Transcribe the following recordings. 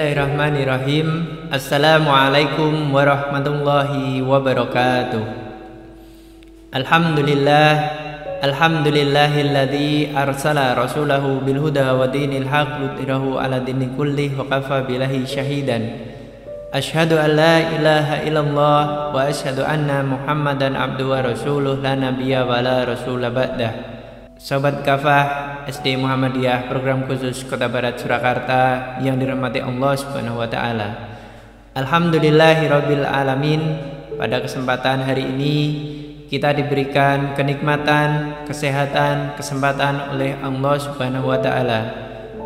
Bismillahirrahmanirrahim. Assalamualaikum warahmatullahi wabarakatuh. Alhamdulillahilladzi arsala rasulahu bil huda wa dinil haq lidhirahu ala dini kulli wa kafa billahi syahidan. Asyhadu an la ilaha illallah wa asyhadu anna Muhammadan abduhu wa rasuluh la nabiyya wa la rasula ba'dah. Sobat Kafah SD Muhammadiyah program khusus Kota Barat Surakarta yang dirahmati Allah Subhanahu wa taala. Alhamdulillahirabbil alamin. Pada kesempatan hari ini kita diberikan kenikmatan, kesehatan, kesempatan oleh Allah Subhanahu wa taala.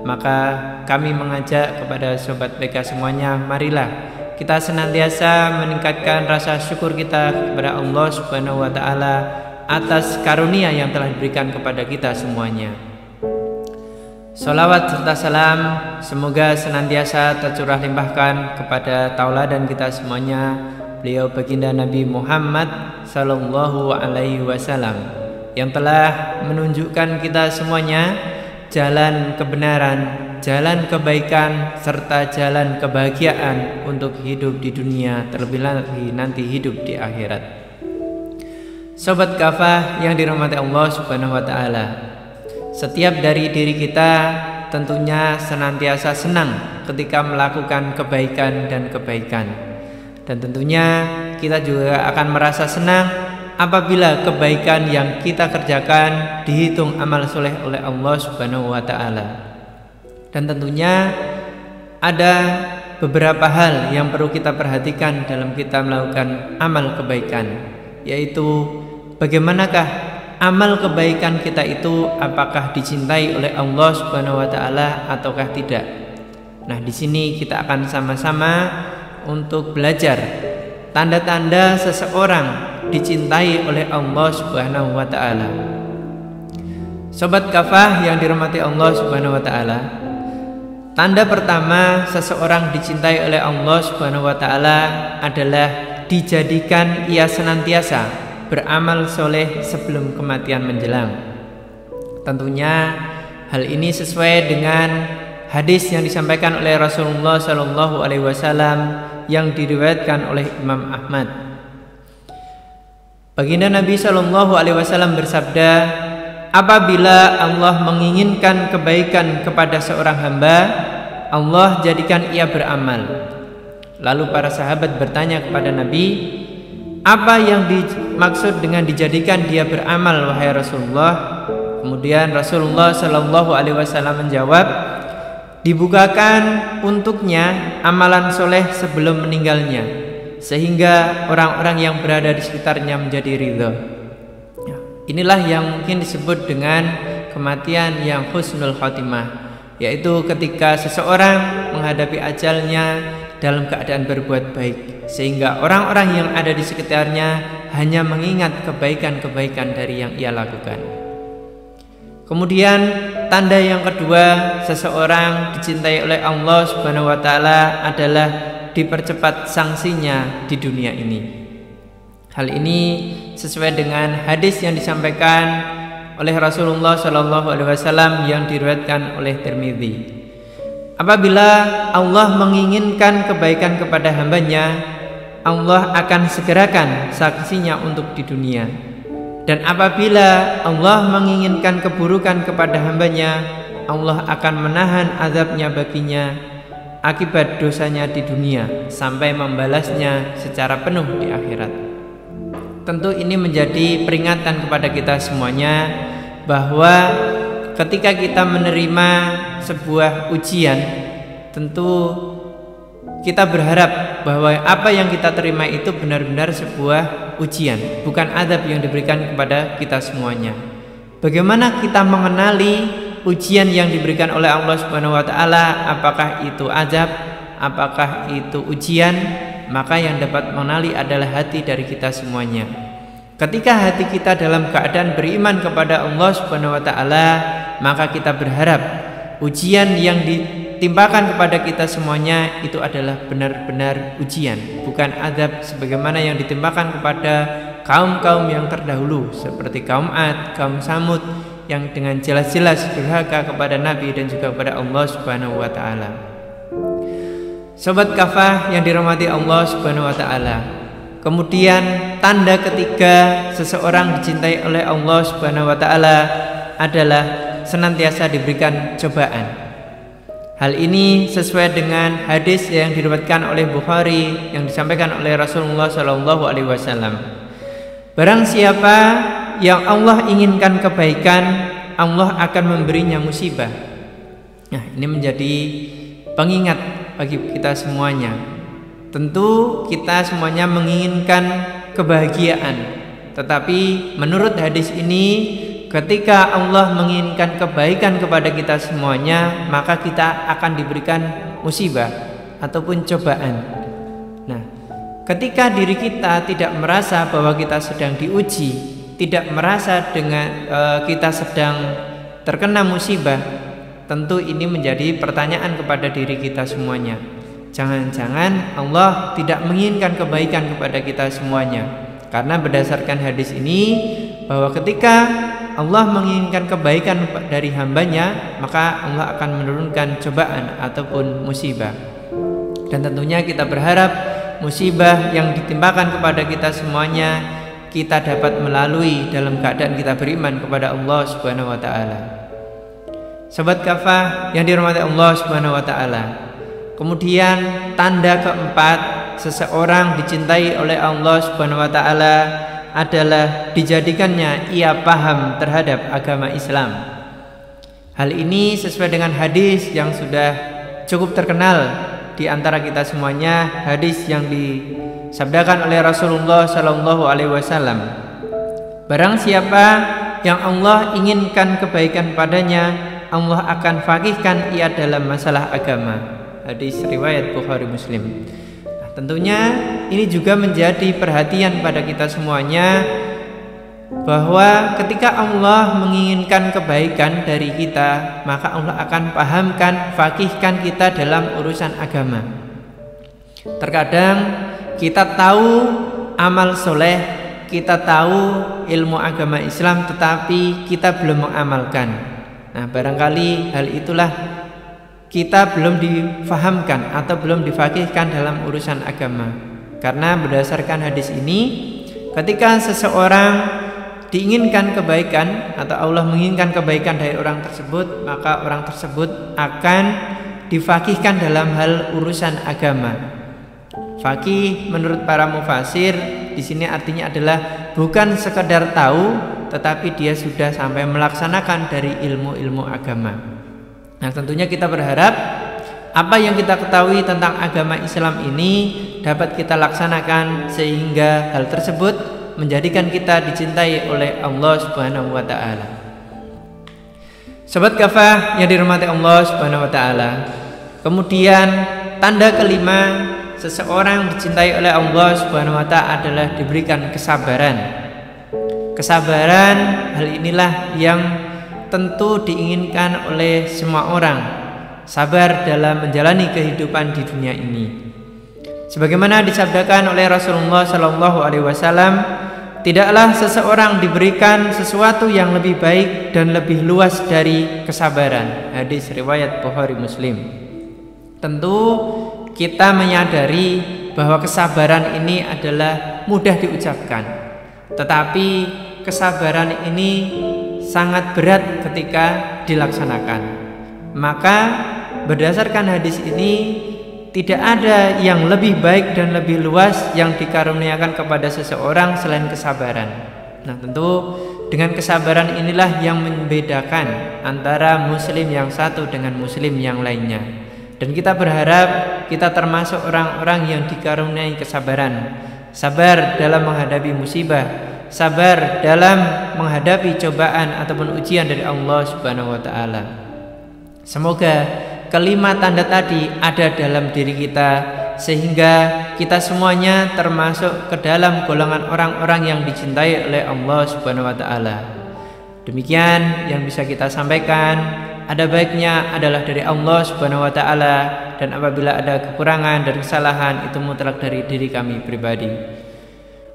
Maka kami mengajak kepada sobat BK semuanya, marilah kita senantiasa meningkatkan rasa syukur kita kepada Allah Subhanahu wa taala atas karunia yang telah diberikan kepada kita semuanya. Sholawat serta salam semoga senantiasa tercurah limpahkan kepada tauladan kita semuanya, beliau baginda Nabi Muhammad sallallahu alaihi wasallam yang telah menunjukkan kita semuanya jalan kebenaran, jalan kebaikan serta jalan kebahagiaan untuk hidup di dunia, terlebih lagi nanti hidup di akhirat. Sobat Kafah yang dirahmati Allah Subhanahu wa taala, setiap dari diri kita tentunya senantiasa senang ketika melakukan kebaikan dan kebaikan. Dan tentunya kita juga akan merasa senang apabila kebaikan yang kita kerjakan dihitung amal soleh oleh Allah Subhanahu wa taala. Dan tentunya ada beberapa hal yang perlu kita perhatikan dalam kita melakukan amal kebaikan, yaitu bagaimanakah amal kebaikan kita itu, apakah dicintai oleh Allah Subhanahu wa taala ataukah tidak. Nah, di sini kita akan sama-sama untuk belajar tanda-tanda seseorang dicintai oleh Allah Subhanahu wa taala. Sobat Kafah yang dirahmati Allah Subhanahu wa taala, tanda pertama seseorang dicintai oleh Allah Subhanahu wa taala adalah dijadikan ia senantiasa beramal soleh sebelum kematian menjelang. Tentunya hal ini sesuai dengan hadis yang disampaikan oleh Rasulullah Shallallahu Alaihi Wasallam yang diriwayatkan oleh Imam Ahmad. Baginda Nabi Shallallahu Alaihi Wasallam bersabda, apabila Allah menginginkan kebaikan kepada seorang hamba, Allah jadikan ia beramal. Lalu para sahabat bertanya kepada Nabi, apa yang dimaksud dengan dijadikan dia beramal, wahai Rasulullah? Kemudian Rasulullah Shallallahu Alaihi Wasallam menjawab, dibukakan untuknya amalan soleh sebelum meninggalnya, sehingga orang-orang yang berada di sekitarnya menjadi ridho. Inilah yang mungkin disebut dengan kematian yang husnul khotimah, yaitu ketika seseorang menghadapi ajalnya dalam keadaan berbuat baik, sehingga orang-orang yang ada di sekitarnya hanya mengingat kebaikan-kebaikan dari yang ia lakukan. Kemudian tanda yang kedua seseorang dicintai oleh Allah Subhanahu wa taala adalah dipercepat sanksinya di dunia ini. Hal ini sesuai dengan hadis yang disampaikan oleh Rasulullah Shallallahu Alaihi Wasallam yang diriwayatkan oleh Tirmidzi. Apabila Allah menginginkan kebaikan kepada hambanya, Allah akan segerakan sanksinya untuk di dunia. Dan apabila Allah menginginkan keburukan kepada hambanya, Allah akan menahan azabnya baginya akibat dosanya di dunia sampai membalasnya secara penuh di akhirat. Tentu ini menjadi peringatan kepada kita semuanya bahwa ketika kita menerima sebuah ujian, tentu kita berharap bahwa apa yang kita terima itu benar-benar sebuah ujian, bukan azab yang diberikan kepada kita semuanya. Bagaimana kita mengenali ujian yang diberikan oleh Allah Subhanahu wa taala, apakah itu azab, apakah itu ujian? Maka yang dapat mengenali adalah hati dari kita semuanya. Ketika hati kita dalam keadaan beriman kepada Allah Subhanahu wa taala, maka kita berharap ujian yang ditimpakan kepada kita semuanya itu adalah benar-benar ujian, bukan azab sebagaimana yang ditimpakan kepada kaum-kaum yang terdahulu seperti kaum Ad, kaum Samud yang dengan jelas-jelas durhaka kepada Nabi dan juga kepada Allah Subhanahu wa taala. Sobat kafah yang dirahmati Allah Subhanahu wa taala. Kemudian tanda ketiga seseorang dicintai oleh Allah Subhanahu wa taala adalah senantiasa diberikan cobaan. Hal ini sesuai dengan hadis yang diriwayatkan oleh Bukhari yang disampaikan oleh Rasulullah SAW. Barang siapa yang Allah inginkan kebaikan, Allah akan memberinya musibah. Nah, ini menjadi pengingat bagi kita semuanya. Tentu kita semuanya menginginkan kebahagiaan, tetapi menurut hadis ini, ketika Allah menginginkan kebaikan kepada kita semuanya, maka kita akan diberikan musibah ataupun cobaan. Nah, ketika diri kita tidak merasa bahwa kita sedang diuji, tidak merasa dengan kita sedang terkena musibah, tentu ini menjadi pertanyaan kepada diri kita semuanya. Jangan-jangan Allah tidak menginginkan kebaikan kepada kita semuanya. Karena berdasarkan hadis ini, bahwa ketika Allah menginginkan kebaikan dari hambanya, maka Allah akan menurunkan cobaan ataupun musibah. Dan tentunya kita berharap musibah yang ditimpakan kepada kita semuanya, kita dapat melalui dalam keadaan kita beriman kepada Allah Subhanahu wa taala. Sobat kafah yang dirahmati Allah Subhanahu wa taala. Kemudian tanda keempat seseorang dicintai oleh Allah Subhanahu wa taala adalah dijadikannya ia paham terhadap agama Islam. Hal ini sesuai dengan hadis yang sudah cukup terkenal di antara kita semuanya, hadis yang disabdakan oleh Rasulullah SAW. Barang siapa yang Allah inginkan kebaikan padanya, Allah akan faqihkan ia dalam masalah agama. Hadis riwayat Bukhari Muslim. Nah, tentunya ini juga menjadi perhatian pada kita semuanya, bahwa ketika Allah menginginkan kebaikan dari kita, maka Allah akan pahamkan, faqihkan kita dalam urusan agama. Terkadang kita tahu amal soleh, kita tahu ilmu agama Islam, tetapi kita belum mengamalkan. Nah, barangkali hal itulah kita belum difahamkan atau belum difaqihkan dalam urusan agama. Karena berdasarkan hadis ini, ketika seseorang diinginkan kebaikan atau Allah menginginkan kebaikan dari orang tersebut, maka orang tersebut akan difaqihkan dalam hal urusan agama. Faqih menurut para mufasir di sini artinya adalah bukan sekedar tahu, tetapi dia sudah sampai melaksanakan dari ilmu-ilmu agama. Nah, tentunya kita berharap apa yang kita ketahui tentang agama Islam ini dapat kita laksanakan, sehingga hal tersebut menjadikan kita dicintai oleh Allah Subhanahu wa taala. Sobat kafah yang dirahmati Allah Subhanahu wa taala. Kemudian tanda kelima seseorang dicintai oleh Allah Subhanahu wa taala adalah diberikan kesabaran. Kesabaran, hal inilah yang tentu diinginkan oleh semua orang, sabar dalam menjalani kehidupan di dunia ini. Sebagaimana disabdakan oleh Rasulullah SAW, tidaklah seseorang diberikan sesuatu yang lebih baik dan lebih luas dari kesabaran. Hadis riwayat Bukhari Muslim. Tentu kita menyadari bahwa kesabaran ini adalah mudah diucapkan, tetapi kesabaran ini sangat berat ketika dilaksanakan. Maka berdasarkan hadis ini, tidak ada yang lebih baik dan lebih luas yang dikaruniakan kepada seseorang selain kesabaran. Nah, tentu dengan kesabaran inilah yang membedakan antara muslim yang satu dengan muslim yang lainnya. Dan kita berharap kita termasuk orang-orang yang dikaruniai kesabaran, sabar dalam menghadapi musibah, sabar dalam menghadapi cobaan ataupun ujian dari Allah Subhanahu wa taala. Semoga kelima tanda tadi ada dalam diri kita, sehingga kita semuanya termasuk ke dalam golongan orang-orang yang dicintai oleh Allah Subhanahu wa taala. Demikian yang bisa kita sampaikan. Ada baiknya adalah dari Allah Subhanahu wa taala, dan apabila ada kekurangan dan kesalahan, itu mutlak dari diri kami pribadi.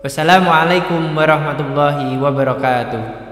Wassalamualaikum warahmatullahi wabarakatuh.